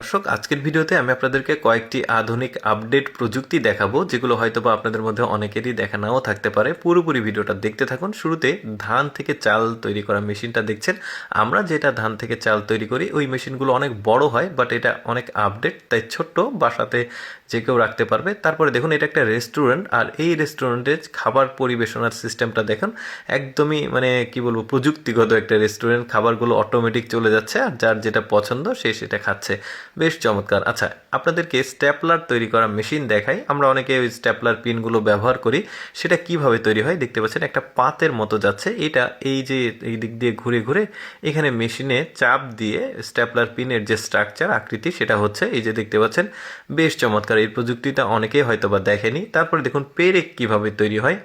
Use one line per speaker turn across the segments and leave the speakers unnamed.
দর্শক, আজকের ভিডিওতে আমি আপনাদেরকে কয়েকটি আধুনিক আপডেট প্রযুক্তি দেখাবো, যেগুলো হয়তোবা আপনাদের মধ্যে অনেকেরই দেখা নাও থাকতে পারে। পুরোপুরি ভিডিওটা দেখতে থাকুন। শুরুতে ধান থেকে চাল তৈরি করা মেশিনটা দেখছেন। আমরা যেটা ধান থেকে চাল তৈরি করি ওই মেশিনগুলো অনেক বড় হয়, বাট এটা অনেক আপডেট, তাই ছোট্ট বাসাতে যে কেউ রাখতে পারবে। তারপরে দেখুন, এটা একটা রেস্টুরেন্ট, আর এই রেস্টুরেন্টে খাবার পরিবেশনার সিস্টেমটা দেখুন, একদমই কি বলবো, প্রযুক্তিগত একটা রেস্টুরেন্ট। খাবারগুলো অটোমেটিক চলে যাচ্ছে, আর যার যেটা পছন্দ সে সেটা খাচ্ছে। বেশ চমৎকার। আচ্ছা, আপনাদেরকে স্ট্যাপলার তৈরি করা মেশিন দেখাই। আমরা অনেকে ওই স্ট্যাপলার পিনগুলো ব্যবহার করি। সেটা কিভাবে তৈরি হয় দেখতে পাচ্ছেন, একটা পাতের মতো যাচ্ছে। এটা এই যে এই দিক দিয়ে ঘুরে ঘুরে এখানে মেশিনে চাপ দিয়ে স্ট্যাপলার পিনের যে স্ট্রাকচার আকৃতি সেটা হচ্ছে, এই যে দেখতে পাচ্ছেন। বেশ চমৎকার। এই প্রযুক্তিটা অনেকেই হয়তো বা দেখেনি। তারপরে দেখুন পেরেক কিভাবে তৈরি হয়,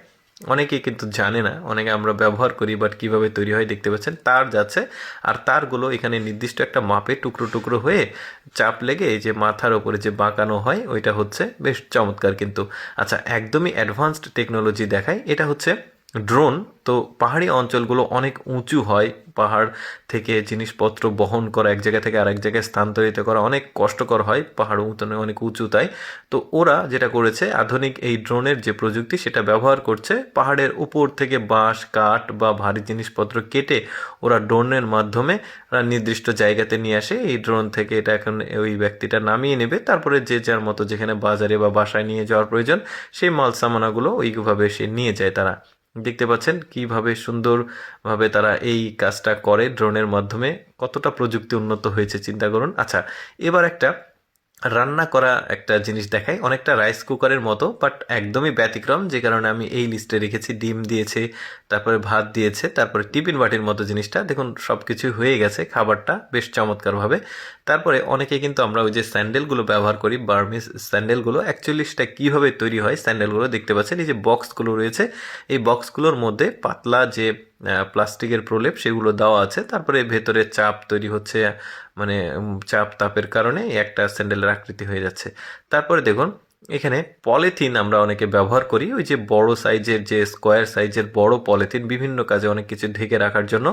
অনেকেই কিন্তু জানে না, অনেকে আমরা ব্যবহার করি, বাট কিভাবে তৈরি হয় দেখতে পাচ্ছেন। তার যাচ্ছে, আর তারগুলো এখানে নির্দিষ্ট একটা মাপে টুকরো টুকরো হয়ে চাপ লেগে এই যে মাথার ওপরে যে বাঁকানো হয় ওইটা হচ্ছে। বেশ চমৎকার কিন্তু। আচ্ছা, একদমই অ্যাডভান্সড টেকনোলজি দেখায়। এটা হচ্ছে ড্রোন। তো পাহাড়ি অঞ্চলগুলো অনেক উঁচু হয়, পাহাড় থেকে জিনিসপত্র বহন করা, এক জায়গা থেকে আরেক জায়গায় স্থানান্তরিত করা অনেক কষ্টকর হয়, পাহাড় অনেক উঁচু। তাই তো ওরা যেটা করেছে, আধুনিক এই ড্রোনের যে প্রযুক্তি সেটা ব্যবহার করছে। পাহাড়ের উপর থেকে বাঁশ, কাঠ বা ভারী জিনিসপত্র কেটে ওরা ড্রোনের মাধ্যমে নির্দিষ্ট জায়গাতে নিয়ে আসে। এই ড্রোন থেকে এটা এখন ওই ব্যক্তিটা নামিয়ে নেবে, তারপরে যে যার মতো যেখানে বাজারে বা বাসায় নিয়ে যাওয়ার প্রয়োজন সেই মাল সামানাগুলো ওইভাবে সে নিয়ে যায়। তারা দেখতে পাচ্ছেন কিভাবে সুন্দরভাবে তারা এই কাজটা করে ড্রোনের মাধ্যমে। কতটা প্রযুক্তি উন্নত হয়েছে চিন্তা করুন। আচ্ছা, এবার একটা রান্না করা একটা জিনিস দেখাই, অনেকটা রাইস কুকারের মতো, বাট একদমই ব্যতিক্রম, যে কারণে আমি এই লিস্টে রেখেছি। ডিম দিয়েছে, তারপরে ভাত দিয়েছে, তারপরে টিফিন বাটির মতো জিনিসটা দেখুন, সব কিছু হয়ে গেছে খাবারটা বেশ চমৎকারভাবে। তারপরে অনেকে কিন্তু আমরা ওই যে স্যান্ডেলগুলো ব্যবহার করি, বার্মিস স্যান্ডেলগুলো, অ্যাকচুয়ালি সেটা কীভাবে তৈরি হয় স্যান্ডেলগুলো দেখতে পাচ্ছেন। এই যে বক্সগুলো রয়েছে, এই বক্সগুলোর মধ্যে পাতলা যে প্লাস্টিকের প্রলেপ সেগুলো দেওয়া আছে। তারপরে ভেতরে চাপ তৈরি হচ্ছে, চাপ তাপের কারণে একটা স্যান্ডেলের আকৃতি হয়ে যাচ্ছে। তারপরে দেখুন, এখানে পলিথিন আমরা অনেকে ব্যবহার করি, ওই যে বড় সাইজের যে স্কোয়ার সাইজের বড় পলিথিন, বিভিন্ন কাজে অনেক কিছু ঢেকে রাখার জন্য।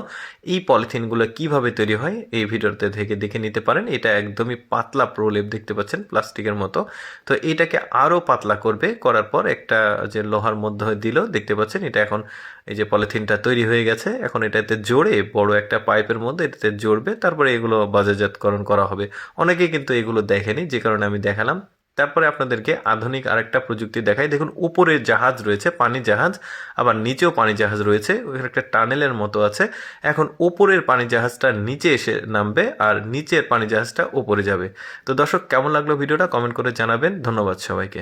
এই পলিথিনগুলো কিভাবে তৈরি হয় এই ভিডিওতে দেখে নিতে পারেন। এটা একদমই পাতলা প্রলেপ দেখতে পাচ্ছেন, প্লাস্টিকের মতো। তো এটাকে আরও পাতলা করার পর একটা যে লোহার মধ্যে দিল দেখতে পাচ্ছেন, এটা এখন এই যে পলিথিনটা তৈরি হয়ে গেছে। এখন এটাতে জোরে বড় একটা পাইপের মধ্যে এটাতে জড়বে, তারপরে এগুলো বাজারজাতকরণ করা হবে। অনেকেই কিন্তু এগুলো দেখেনি, যে কারণে আমি দেখালাম। তারপরে আপনাদেরকে আধুনিক আরেকটা প্রযুক্তি দেখাই। দেখুন, উপরে জাহাজ রয়েছে, পানি জাহাজ, আবার নিচেও পানি জাহাজ রয়েছে। ওখানে একটা টানেলের মতো আছে। এখন উপরের পানি জাহাজটা নিচে এসে নামবে, আর নিচের পানি জাহাজটা উপরে যাবে। তো দর্শক, কেমন লাগলো ভিডিওটা কমেন্ট করে জানাবেন। ধন্যবাদ সবাইকে।